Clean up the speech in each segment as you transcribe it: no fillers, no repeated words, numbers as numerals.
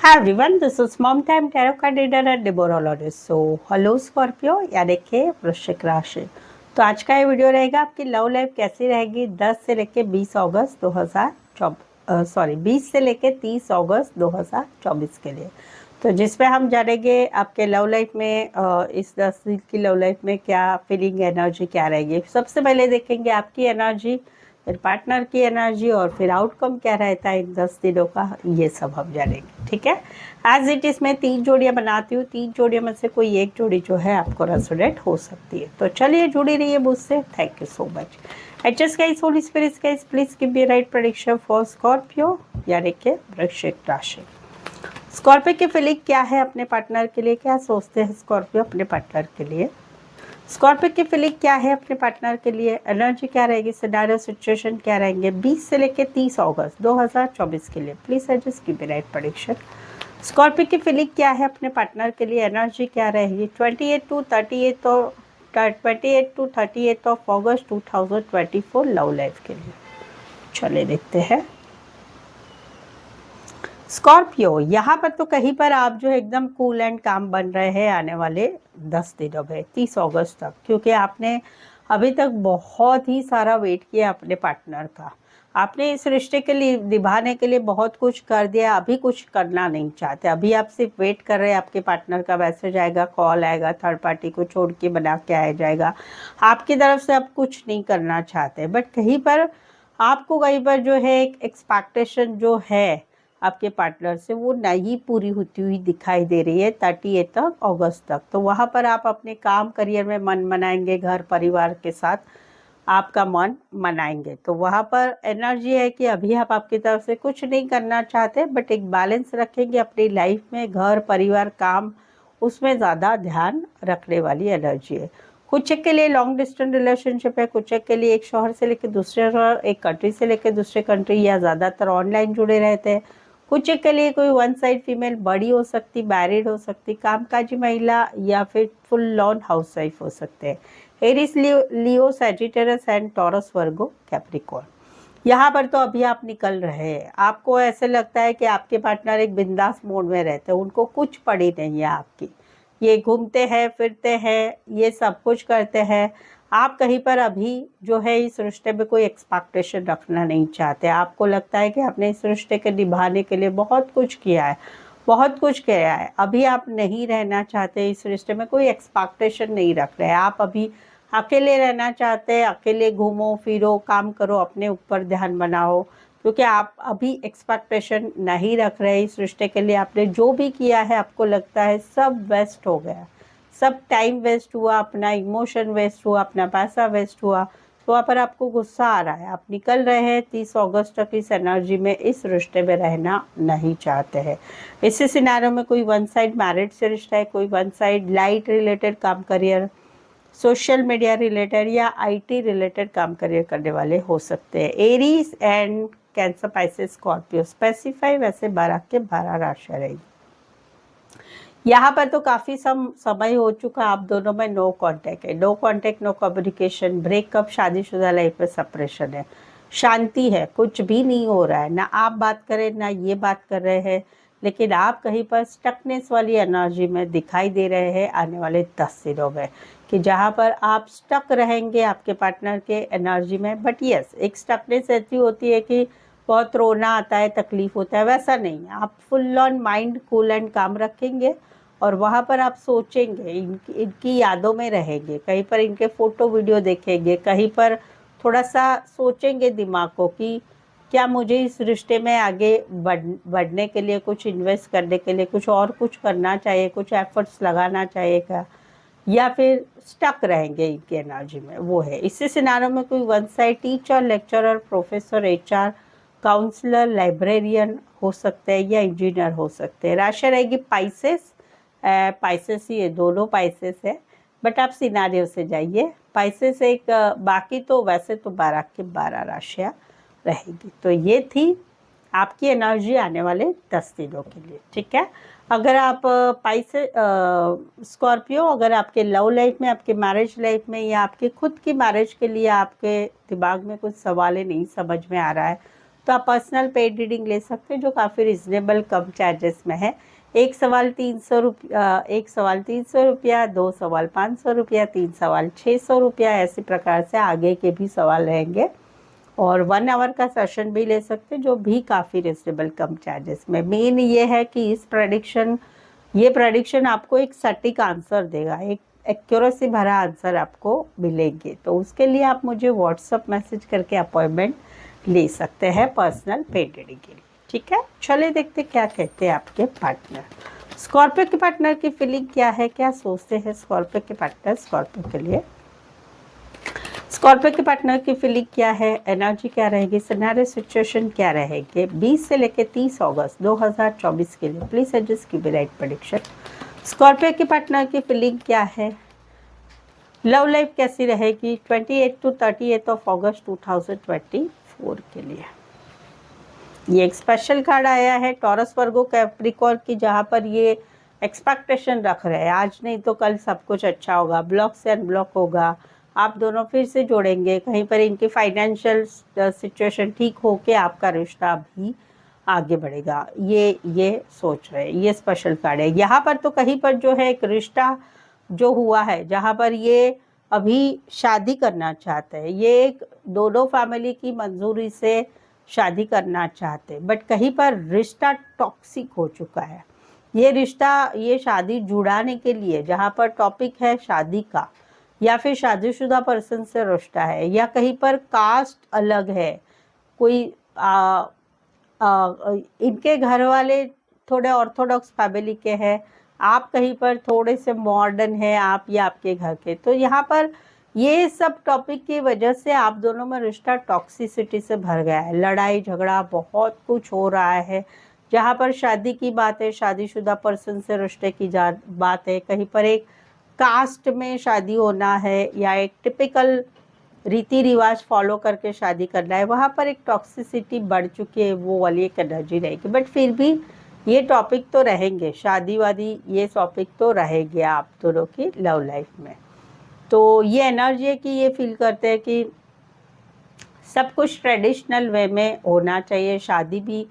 Hi everyone, this is Mom Time Tarot Card Reader and Deborologist. So, hello Scorpio, या देखिए वृश्चिक राशि। तो आज का ये वीडियो रहेगा आपकी लव लाइफ कैसी रहेगी 10 से लेके 20 अगस्त 20 से लेके 30 अगस्त 2024 के लिए। तो जिसमें हम जानेंगे आपके लव लाइफ में इस 10 दिन की लव लाइफ में क्या फीलिंग एनर्जी क्या रहेगी। सबसे पहले देखेंगे आपकी एनर्जी, फिर पार्टनर की एनर्जी और फिर आउटकम क्या रहता है इन 10 दिनों का, ये सब हम जानेंगे। ठीक है, एज इट इज मैं 3 जोड़ियां बनाती हूँ, 3 जोड़ियों में से कोई एक जोड़ी जो है आपको रेजोनेट हो सकती है। तो चलिए जुड़ी रहिए मुझसे। Thank you so much. Adjust guys, holy spirits guys, please give me right prediction for Scorpio, यानी कि वृश्चिक राशि। स्कॉर्पियो की फीलिंग क्या है अपने पार्टनर के लिए, क्या सोचते हैं स्कॉर्पियो अपने पार्टनर के लिए। स्कॉर्पियो की फीलिंग क्या है अपने पार्टनर के लिए, एनर्जी क्या रहेगी, सिनेरियो सिचुएशन क्या रहेंगे 20 से लेकर 30 अगस्त 2024 के लिए। Please adjust give me right prediction. Scorpio की फीलिंग क्या है अपने पार्टनर के लिए, एनर्जी क्या रहेगी 28 to 38 of August 2024 love life के लिए। चलिए देखते हैं। स्कॉर्पियो, यहाँ पर तो कहीं पर आप जो एकदम कूल एंड काम बन रहे हैं आने वाले 10 दिनों में 30 अगस्त तक, क्योंकि आपने अभी तक बहुत ही सारा वेट किया अपने पार्टनर का। आपने इस रिश्ते के लिए निभाने के लिए बहुत कुछ कर दिया, अभी कुछ करना नहीं चाहते। अभी आप सिर्फ वेट कर रहे हैं, आपके पार्टनर का मैसेज आएगा, कॉल आएगा, थर्ड पार्टी को छोड़ के बना के आया जाएगा। आपकी तरफ से आप कुछ नहीं करना चाहते, बट कहीं पर आपको कहीं पर जो है एक एक्सपेक्टेशन जो है आपके पार्टनर से वो नहीं पूरी होती हुई दिखाई दे रही है 38 तक अगस्त तक। तो वहाँ पर आप अपने काम करियर में मन मनाएंगे, घर परिवार के साथ आपका मन मनाएंगे। तो वहाँ पर एनर्जी है कि अभी आप आपकी तरफ से कुछ नहीं करना चाहते, बट एक बैलेंस रखेंगे अपनी लाइफ में, घर परिवार काम उसमें ज़्यादा ध्यान रखने वाली एनर्जी है। कुछ एक के लिए लॉन्ग डिस्टेंस रिलेशनशिप है, कुछ एक के लिए एक शहर से लेकर दूसरे शहर, एक कंट्री से लेकर दूसरे कंट्री, या ज़्यादातर ऑनलाइन जुड़े रहते हैं। कुछ के लिए कोई वन साइड फीमेल बड़ी हो सकती, मैरिड हो सकती, कामकाजी महिला, या फिर फुल लॉन हाउस वाइफ हो सकते हैं। Aries, Leo, Sagittarius and Taurus, Virgo, Capricorn. यहाँ पर तो अभी आप निकल रहे हैं। आपको ऐसे लगता है कि आपके पार्टनर एक बिंदास मोड में रहते हैं, उनको कुछ पड़ी नहीं है आपकी। ये घूमते हैं, फिरते हैं, ये सब कुछ करते हैं। आप कहीं पर अभी जो है इस रिश्ते में कोई एक्सपेक्टेशन रखना नहीं चाहते। आपको लगता है कि आपने इस रिश्ते के निभाने के लिए बहुत कुछ किया है, बहुत कुछ किया है। अभी आप नहीं रहना चाहते इस रिश्ते में, कोई एक्सपेक्टेशन नहीं रख रहे हैं। आप अभी अकेले रहना चाहते हैं, अकेले घूमो फिरो, काम करो, अपने ऊपर ध्यान बनाओ, क्योंकि आप अभी एक्सपेक्टेशन नहीं रख रहे इस रिश्ते के लिए। आपने जो भी किया है आपको लगता है सब वेस्ट हो गया, सब टाइम वेस्ट हुआ, अपना इमोशन वेस्ट हुआ, अपना पैसा वेस्ट हुआ। तो वहाँ पर आपको गुस्सा आ रहा है, आप निकल रहे हैं 30 अगस्त तक इस एनर्जी में, इस रिश्ते में रहना नहीं चाहते हैं। इसी सिनारियों में कोई वन साइड मैरिड से रिश्ता है, कोई वन साइड लाइट रिलेटेड काम, करियर, सोशल मीडिया रिलेटेड या आईटी रिलेटेड काम करियर करने वाले हो सकते हैं। Aries and cancer, Pisces, Scorpio specify वैसे 12 के 12 राशियाँ रहेगी। यहाँ पर तो काफ़ी समय हो चुका, आप दोनों में नो कांटेक्ट है, no contact, no communication, breakup, शादीशुदा लाइफ में सेपरेशन है, शांति है, कुछ भी नहीं हो रहा है, ना आप बात करें ना ये बात कर रहे हैं। लेकिन आप कहीं पर स्टकनेस वाली एनर्जी में दिखाई दे रहे हैं आने वाले 10 दिनों में, कि जहाँ पर आप स्टक रहेंगे आपके पार्टनर के एनर्जी में। बट यस, एक स्टकनेस ऐसी होती है कि बहुत रोना आता है, तकलीफ होता है, वैसा नहीं है। आप full on mind cool and काम रखेंगे और वहाँ पर आप सोचेंगे, इनकी यादों में रहेंगे, कहीं पर इनके फ़ोटो वीडियो देखेंगे, कहीं पर थोड़ा सा सोचेंगे दिमाग को कि क्या मुझे इस रिश्ते में आगे बढ़ने के लिए, कुछ इन्वेस्ट करने के लिए कुछ और कुछ करना चाहिए, कुछ एफर्ट्स लगाना चाहिए क्या, या फिर स्टक रहेंगे इनकी एनर्जी में, वो है। इसी सिनारियों में कोई one side teacher, lecturer, professor, HR, counsellor, librarian हो सकते हैं, या इंजीनियर हो सकते हैं। राशि रहेगी पाइसेस, पाइसेस ही है, दोनों पाइसेस है, बट आप सिनारियो से जाइए। पाइसेस एक, बाकी तो वैसे तो 12 के 12 राशियाँ रहेगी। तो ये थी आपकी एनर्जी आने वाले 10 दिनों के लिए। ठीक है, अगर आप स्कॉर्पियो, अगर आपके लव लाइफ में, आपके मैरिज लाइफ में, या आपके खुद की मैरिज के लिए आपके दिमाग में कुछ सवाल नहीं समझ में आ रहा है, तो आप पर्सनल पेड रीडिंग ले सकते हैं जो काफ़ी रिजनेबल कम चार्जेस में है। एक सवाल 300 रुपया, 2 सवाल 500 रुपया, 3 सवाल 600 रुपया, ऐसी प्रकार से आगे के भी सवाल रहेंगे। और 1 आवर का सेशन भी ले सकते हैं जो भी काफ़ी रिजनेबल कम चार्जेस में। मेन ये है कि ये प्रेडिक्शन आपको एक सटीक आंसर देगा, एक एक्यूरेसी भरा आंसर आपको मिलेंगे। तो उसके लिए आप मुझे व्हाट्सअप मैसेज करके अपॉइंटमेंट ले सकते हैं पर्सनल पेड रीडिंग के लिए, ठीक है। चलिए देखते क्या कहते हैं आपके पार्टनर। स्कॉर्पियो के पार्टनर की फीलिंग क्या है, क्या सोचते हैं स्कॉर्पियो के पार्टनर स्कॉर्पियो के लिए। स्कॉर्पियो के पार्टनर की फीलिंग क्या है, एनर्जी क्या रहेगी, सिनेरियो सिचुएशन क्या रहेंगे 20 से लेकर 30 अगस्त 2024 के लिए। प्लीज एडजस्ट की राइट प्रेडिक्शन। स्कॉर्पियो के पार्टनर की फीलिंग क्या है, लव लाइफ कैसी रहेगी 28 to 38 ऑफ अगस्त 2024 के लिए। ये एक स्पेशल कार्ड आया है टॉरस वर्गो कैप्रिकॉर्न की, जहाँ पर ये एक्सपेक्टेशन रख रहे हैं आज नहीं तो कल सब कुछ अच्छा होगा, ब्लॉक से अनब्लॉक होगा, आप दोनों फिर से जोड़ेंगे, कहीं पर इनकी फाइनेंशियल सिचुएशन ठीक हो के आपका रिश्ता भी आगे बढ़ेगा, ये सोच रहे हैं। ये स्पेशल कार्ड है। यहाँ पर तो कहीं पर जो है एक रिश्ता जो हुआ है जहाँ पर ये अभी शादी करना चाहते हैं, ये एक दोनों फैमिली की मंजूरी से शादी करना चाहते हैं, बट कहीं पर रिश्ता टॉक्सिक हो चुका है। ये रिश्ता, ये शादी जुड़ाने के लिए जहाँ पर टॉपिक है शादी का, या फिर शादीशुदा पर्सन से रिश्ता है, या कहीं पर कास्ट अलग है, कोई इनके घर वाले थोड़े ऑर्थोडॉक्स फैमिली के हैं, आप कहीं पर थोड़े से मॉडर्न हैं, आप या आपके घर के। तो यहाँ पर ये सब टॉपिक की वजह से आप दोनों में रिश्ता टॉक्सिसिटी से भर गया है, लड़ाई झगड़ा बहुत कुछ हो रहा है। जहाँ पर शादी की बात है, शादीशुदा पर्सन से रिश्ते की बात है, कहीं पर एक कास्ट में शादी होना है या एक टिपिकल रीति रिवाज फॉलो करके शादी करना है, वहाँ पर एक टॉक्सिसिटी बढ़ चुकी है, वो वाली एक एनर्जी रहेगी। बट फिर भी ये टॉपिक तो रहेंगे, शादी वादी ये टॉपिक तो रहेंगे आप दोनों की लव लाइफ में। तो ये एनर्जी है कि ये फील करते हैं कि सब कुछ ट्रेडिशनल वे में होना चाहिए, शादी भी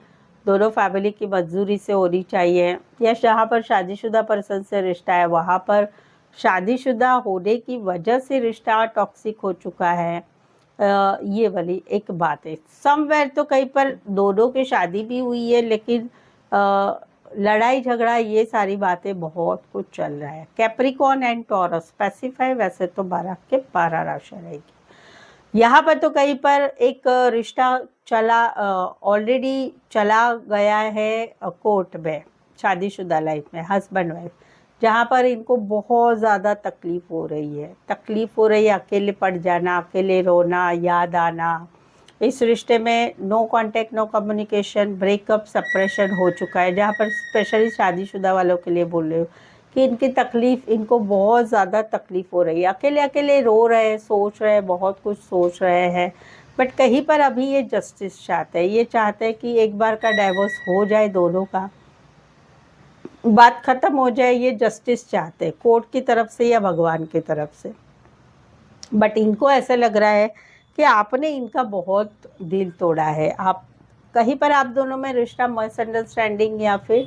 दोनों फैमिली की मंजूरी से होनी चाहिए, या जहाँ पर शादीशुदा पर्सन से रिश्ता है वहाँ पर शादीशुदा होने की वजह से रिश्ता टॉक्सिक हो चुका है। ये वाली एक बात है। समवेयर तो कहीं पर दोनों की शादी भी हुई है, लेकिन लड़ाई झगड़ा ये सारी बातें बहुत कुछ चल रहा है। कैप्रिकॉर्न एंड टॉरस स्पेसिफाई, वैसे तो 12 के 12 राशि रहेगी। यहाँ पर तो कहीं पर एक रिश्ता चला ऑलरेडी चला गया है कोर्ट में, शादीशुदा लाइफ में हस्बैंड वाइफ, जहाँ पर इनको बहुत ज़्यादा तकलीफ़ हो रही है, अकेले पड़ जाना, अकेले रोना, याद आना। इस रिश्ते में no contact, no communication, breakup, separation हो चुका है, जहाँ पर स्पेशली शादीशुदा वालों के लिए बोल रही हूँ कि इनकी तकलीफ़, इनको बहुत ज़्यादा तकलीफ़ हो रही है, अकेले अकेले रो रहे हैं, सोच रहे हैं, बहुत कुछ सोच रहे हैं। बट कहीं पर अभी ये जस्टिस चाहते हैं, ये चाहते हैं कि एक बार का डाइवोर्स हो जाए, दोनों का बात ख़त्म हो जाए, ये जस्टिस चाहते हैं कोर्ट की तरफ से या भगवान की तरफ से। बट इनको ऐसा लग रहा है कि आपने इनका बहुत दिल तोड़ा है, आप कहीं पर आप दोनों में रिश्ता मिसअंडरस्टैंडिंग या फिर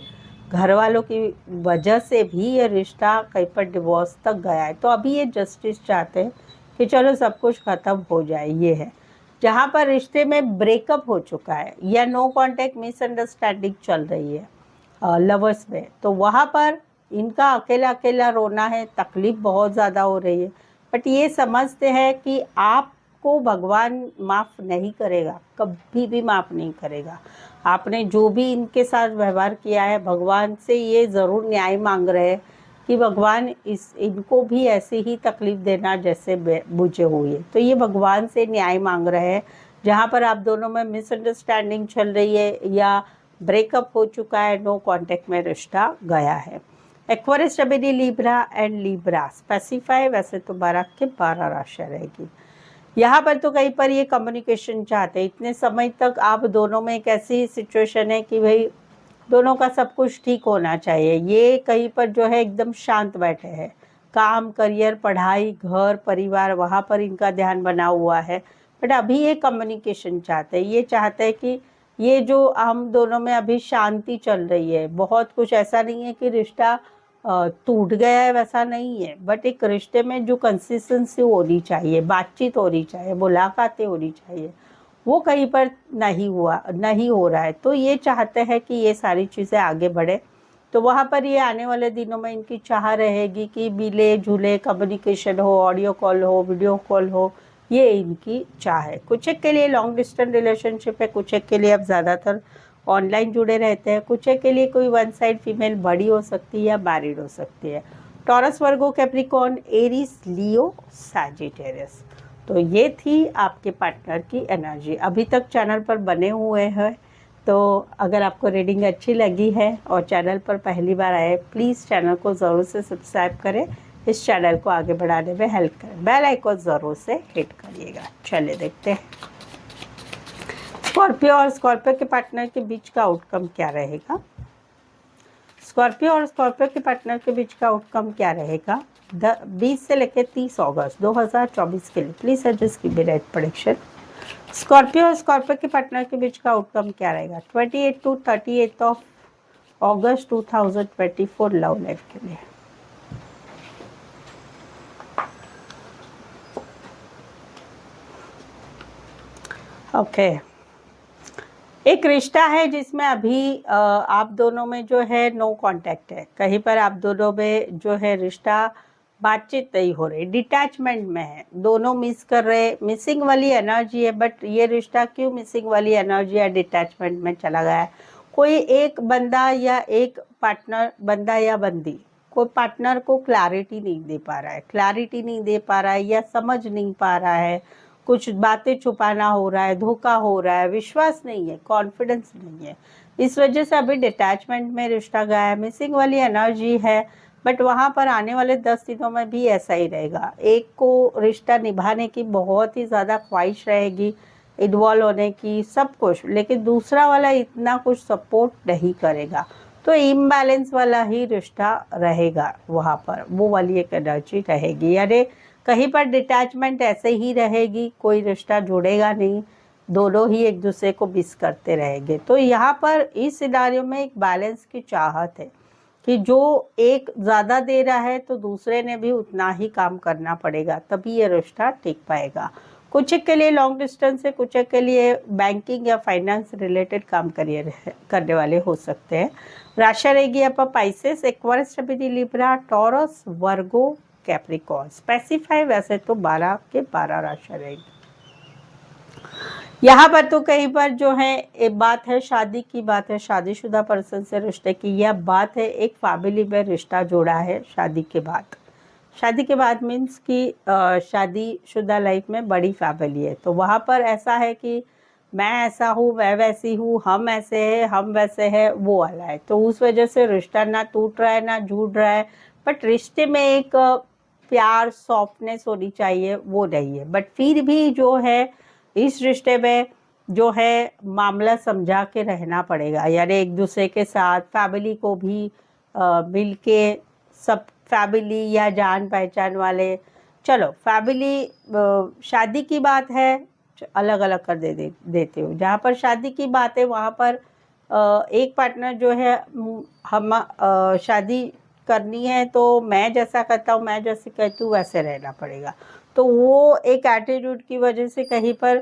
घर वालों की वजह से भी ये रिश्ता कहीं पर डिवोर्स तक गया है। तो अभी ये जस्टिस चाहते हैं कि चलो सब कुछ ख़त्म हो जाए। ये है जहाँ पर रिश्ते में ब्रेकअप हो चुका है या नो कॉन्टैक्ट, मिसअंडरस्टैंडिंग चल रही है लवर्स में, तो वहाँ पर इनका अकेला अकेला रोना है, तकलीफ़ बहुत ज़्यादा हो रही है। बट ये समझते हैं कि आपको भगवान माफ़ नहीं करेगा, कभी भी माफ़ नहीं करेगा। आपने जो भी इनके साथ व्यवहार किया है, भगवान से ये ज़रूर न्याय मांग रहे हैं कि भगवान इनको भी ऐसे ही तकलीफ़ देना जैसे मुझे हुई है। तो ये भगवान से न्याय मांग रहे हैं। जहाँ पर आप दोनों में मिसअंडरस्टैंडिंग चल रही है या ब्रेकअप हो चुका है, नो कांटेक्ट में रिश्ता गया है। एक्वेरियस, जमिनी, लिब्रा एंड लिब्रा स्पेसिफाई, वैसे तो 12 के 12 राशि रहेगी। यहाँ पर तो कहीं पर ये कम्युनिकेशन चाहते हैं। इतने समय तक आप दोनों में एक ऐसी सिचुएशन है कि भाई दोनों का सब कुछ ठीक होना चाहिए। ये कहीं पर जो है एकदम शांत बैठे हैं, काम, करियर, पढ़ाई, घर, परिवार, वहाँ पर इनका ध्यान बना हुआ है। बट अभी ये कम्युनिकेशन चाहते हैं, ये चाहते हैं कि ये जो हम दोनों में अभी शांति चल रही है, बहुत कुछ ऐसा नहीं है कि रिश्ता टूट गया है, वैसा नहीं है, बट एक रिश्ते में जो कंसिस्टेंसी होनी चाहिए, बातचीत होनी चाहिए, मुलाकातें होनी चाहिए, वो कहीं पर नहीं हो रहा है। तो ये चाहते हैं कि ये सारी चीज़ें आगे बढ़े। तो वहाँ पर ये आने वाले दिनों में इनकी चाह रहेगी कि मिले जुले कम्युनिकेशन हो, ऑडियो कॉल हो, वीडियो कॉल हो, ये इनकी चाह है। कुछ एक के लिए लॉन्ग डिस्टेंस रिलेशनशिप है, कुछ एक के लिए अब ज़्यादातर ऑनलाइन जुड़े रहते हैं, कुछ एक के लिए कोई वन साइड फीमेल बड़ी हो सकती है या मैरिड हो सकती है। टॉरस, वर्गो, कैप्रिकॉर्न, एरीज, लियो, सैजिटेरियस। तो ये थी आपके पार्टनर की एनर्जी। अभी तक चैनल पर बने हुए हैं, तो अगर आपको रीडिंग अच्छी लगी है और चैनल पर पहली बार आए, प्लीज़ चैनल को ज़रूर से सब्सक्राइब करें, इस चैनल को आगे बढ़ाने में हेल्प करें। बेल आइकन ज़रूर से हिट करिएगा। चलिए देखते हैं स्कॉर्पियो और स्कॉर्पियो के पार्टनर के बीच का आउटकम क्या रहेगा। स्कॉर्पियो और स्कॉर्पियो के पार्टनर के बीच का आउटकम क्या रहेगा 20 से लेकर 30 अगस्त 2024 के लिए। प्लीज़ एडजस्ट कीजिए रेट प्रेडिक्शन। स्कॉर्पियो और स्कॉर्पियो के पार्टनर के बीच का आउटकम क्या रहेगा 28 to 38 of August 2024 love life के लिए। ओके एक रिश्ता है जिसमें अभी आप दोनों में जो है नो कांटेक्ट है, कहीं पर आप दोनों में जो है रिश्ता बातचीत नहीं हो रही, डिटैचमेंट में है, दोनों मिस कर रहे, मिसिंग वाली एनर्जी है। बट ये रिश्ता क्यों मिसिंग वाली एनर्जी या डिटैचमेंट में चला गया है? कोई एक बंदा या एक पार्टनर, बंदा या बंदी, कोई पार्टनर को क्लैरिटी नहीं दे पा रहा है या समझ नहीं पा रहा है, कुछ बातें छुपाना हो रहा है, धोखा हो रहा है, विश्वास नहीं है, कॉन्फिडेंस नहीं है। इस वजह से अभी डिटैचमेंट में रिश्ता गया है, मिसिंग वाली एनर्जी है। बट वहाँ पर आने वाले 10 दिनों में भी ऐसा ही रहेगा। एक को रिश्ता निभाने की बहुत ही ज़्यादा ख्वाहिश रहेगी, इन्वॉल्व होने की, सब कुछ, लेकिन दूसरा वाला इतना कुछ सपोर्ट नहीं करेगा, तो इम्बैलेंस वाला ही रिश्ता रहेगा वहाँ पर, वो वाली एक एनर्जी रहेगी। यानी कहीं पर डिटैचमेंट ऐसे ही रहेगी, कोई रिश्ता जुड़ेगा नहीं, दोनों ही एक दूसरे को मिस करते रहेंगे। तो यहाँ पर इस सिनारियो में एक बैलेंस की चाहत है कि जो एक ज़्यादा दे रहा है तो दूसरे ने भी उतना ही काम करना पड़ेगा, तभी ये रिश्ता टिक पाएगा। कुछ एक के लिए लॉन्ग डिस्टेंस है, कुछ एक के लिए बैंकिंग या फाइनेंस रिलेटेड काम करने वाले हो सकते हैं। राशि रहेगी आपका Pisces, Aquarius, Libra, taurus, Virgo, Capricorn. Specify वैसे तो 12 के 12 राशि रहेगी। यहाँ पर तो कहीं पर जो है एक बात है शादी की, बात है शादीशुदा पर्सन से रिश्ते की, यह बात है एक फैमिली में रिश्ता जोड़ा है शादी के बाद। शादी के बाद मीन्स कि शादीशुदा लाइफ में बड़ी फैमिली है, तो वहाँ पर ऐसा है कि मैं ऐसा हूँ, मैं वैसी हूँ, हम ऐसे हैं, हम वैसे हैं, वो वाला है। तो उस वजह से रिश्ता ना टूट रहा है ना जुड़ रहा है, बट रिश्ते में एक प्यार, सॉफ्टनेस होनी चाहिए, वो नहीं है। बट फिर भी जो है इस रिश्ते में जो है मामला समझा के रहना पड़ेगा, यानी एक दूसरे के साथ फैमिली को भी मिल के, सब फैमिली या जान पहचान वाले, चलो फैमिली शादी की बात है अलग अलग कर देते हो। जहाँ पर शादी की बात है वहाँ पर एक पार्टनर जो है हम शादी करनी है तो मैं जैसा करता हूँ, मैं जैसे कहती हूँ वैसे रहना पड़ेगा। तो वो एक एटीट्यूड की वजह से कहीं पर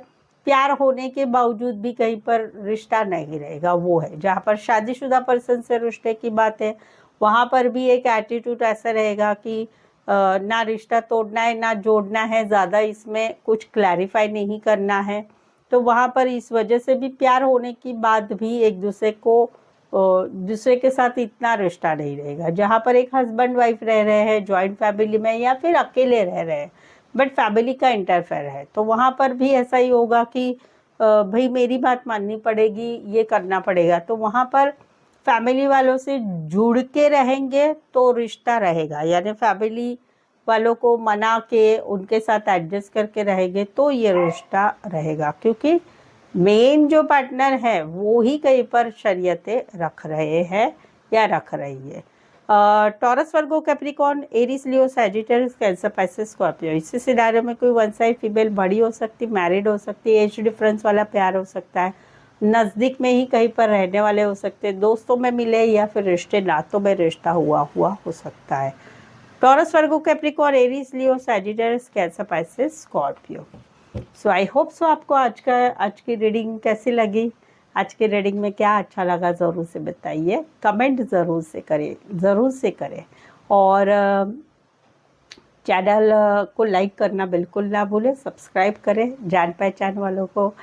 प्यार होने के बावजूद भी कहीं पर रिश्ता नहीं रहेगा, वो है। जहाँ पर शादीशुदा पर्सन से रिश्ते की बात है वहाँ पर भी एक एटीट्यूड ऐसा रहेगा कि ना रिश्ता तोड़ना है ना जोड़ना है, ज़्यादा इसमें कुछ क्लैरिफाई नहीं करना है। तो वहाँ पर इस वजह से भी प्यार होने की बाद भी एक दूसरे के साथ इतना रिश्ता नहीं रहेगा। जहाँ पर एक हस्बैंड वाइफ रह रहे हैं जॉइंट फैमिली में या फिर अकेले रह रहे हैं बट फैमिली का इंटरफेयर है, तो वहाँ पर भी ऐसा ही होगा कि भाई मेरी बात माननी पड़ेगी, ये करना पड़ेगा। तो वहाँ पर फैमिली वालों से जुड़ के रहेंगे तो रिश्ता रहेगा, यानी फैमिली वालों को मना के उनके साथ एडजस्ट करके रहेंगे तो ये रिश्ता रहेगा, क्योंकि मेन जो पार्टनर है वो ही कहीं पर शरीयतें रख रहे हैं या रख रही है। टॉरस, वर्गो, कैप्रिकॉर्न, एरीज, लियो, सैजिटेरियस, कैंसर, पाइसेस, स्कॉर्पियो। इसी सिनारियो में कोई वन साइड फीमेल बड़ी हो सकती, मैरिड हो सकती है, एज डिफरेंस वाला प्यार हो सकता है, नज़दीक में ही कहीं पर रहने वाले हो सकते हैं, दोस्तों में मिले या फिर रिश्ते नातों में रिश्ता हुआ हो सकता है। Taurus, Virgo, Capricorn, Aries, Leo, Sagittarius, cancer, Pisces, Scorpio. So I hope so आपको आज की रीडिंग कैसी लगी, आज की रीडिंग में क्या अच्छा लगा ज़रूर से बताइए, कमेंट ज़रूर से करें और चैनल को लाइक करना बिल्कुल ना भूलें, सब्सक्राइब करें, जान पहचान वालों को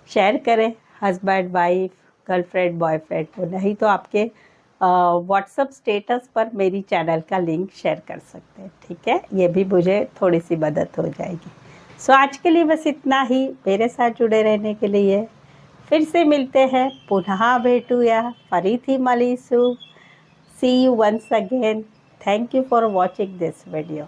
शेयर करें, हस्बैंड वाइफ गर्लफ्रेंड बॉयफ्रेंड को, नहीं तो आपके व्हाट्सएप स्टेटस पर मेरी चैनल का लिंक शेयर कर सकते हैं, ठीक है, ये भी मुझे थोड़ी सी मदद हो जाएगी। सो आज के लिए बस इतना ही, मेरे साथ जुड़े रहने के लिए फिर से मिलते हैं, पुनः भेटूया, फरीथी मलीसु, see you once again, thank you for watching this video.